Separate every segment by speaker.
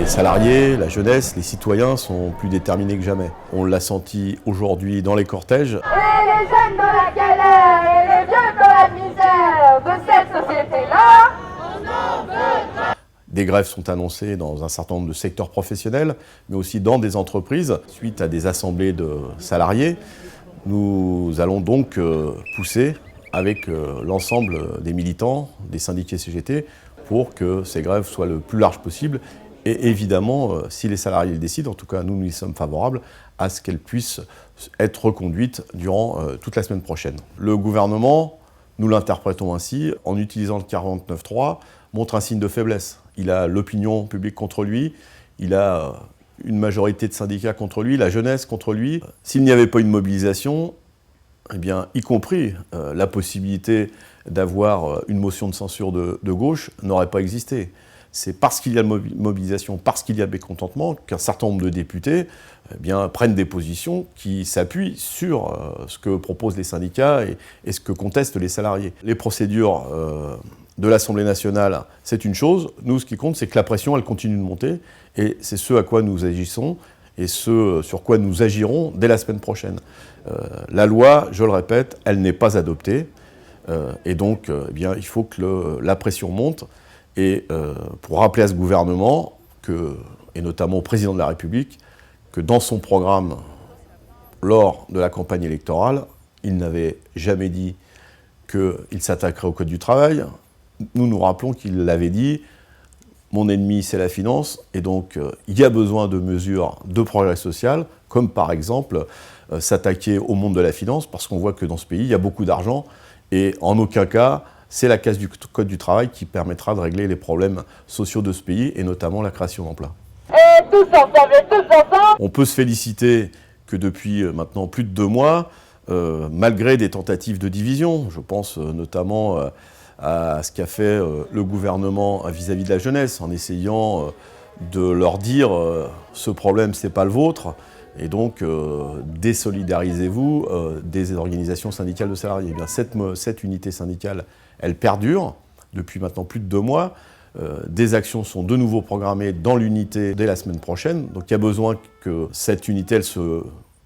Speaker 1: Les salariés, la jeunesse, les citoyens sont plus déterminés que jamais. On l'a senti aujourd'hui dans les cortèges.
Speaker 2: Et les jeunes dans la galère, et les vieux dans la misère de cette société-là, on en veut pas.
Speaker 1: Des grèves sont annoncées dans un certain nombre de secteurs professionnels, mais aussi dans des entreprises. Suite à des assemblées de salariés, nous allons donc pousser avec l'ensemble des militants, des syndiqués CGT, pour que ces grèves soient le plus larges possible. Et évidemment, si les salariés le décident, en tout cas nous y sommes favorables, à ce qu'elles puissent être reconduites durant toute la semaine prochaine. Le gouvernement, nous l'interprétons ainsi, en utilisant le 49.3, montre un signe de faiblesse. Il a l'opinion publique contre lui, il a une majorité de syndicats contre lui, la jeunesse contre lui. S'il n'y avait pas une mobilisation, eh bien, y compris la possibilité d'avoir une motion de censure de gauche n'aurait pas existé. C'est parce qu'il y a mobilisation, parce qu'il y a mécontentement, qu'un certain nombre de députés prennent des positions qui s'appuient sur ce que proposent les syndicats et ce que contestent les salariés. Les procédures de l'Assemblée nationale, c'est une chose. Nous, ce qui compte, c'est que la pression, elle continue de monter. Et c'est ce à quoi nous agissons et ce sur quoi nous agirons dès la semaine prochaine. La loi, je le répète, elle n'est pas adoptée. Et donc, il faut que la pression monte. Et pour rappeler à ce gouvernement, et notamment au président de la République, que dans son programme, lors de la campagne électorale, il n'avait jamais dit qu'il s'attaquerait au Code du travail. Nous rappelons qu'il l'avait dit, mon ennemi c'est la finance, et donc il y a besoin de mesures de progrès social, comme par exemple s'attaquer au monde de la finance, parce qu'on voit que dans ce pays, il y a beaucoup d'argent, et en aucun cas, c'est la casse du Code du travail qui permettra de régler les problèmes sociaux de ce pays, et notamment la création d'emplois.
Speaker 2: Et tous ensemble, et tous ensemble.
Speaker 1: On peut se féliciter que depuis maintenant plus de 2 mois, malgré des tentatives de division, je pense notamment à ce qu'a fait le gouvernement vis-à-vis de la jeunesse, en essayant de leur dire ce problème c'est pas le vôtre, et donc désolidarisez-vous des organisations syndicales de salariés. Eh bien, cette unité syndicale, elle perdure depuis maintenant plus de 2 mois. Des actions sont de nouveau programmées dans l'unité dès la semaine prochaine. Donc il y a besoin que cette unité elle se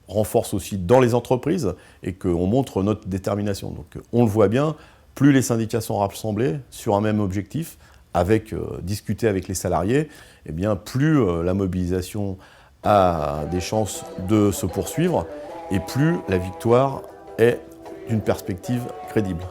Speaker 1: renforce aussi dans les entreprises et qu'on montre notre détermination. Donc on le voit bien, plus les syndicats sont rassemblés sur un même objectif, discuter avec les salariés, eh bien, plus la mobilisation a des chances de se poursuivre et plus la victoire est d'une perspective crédible.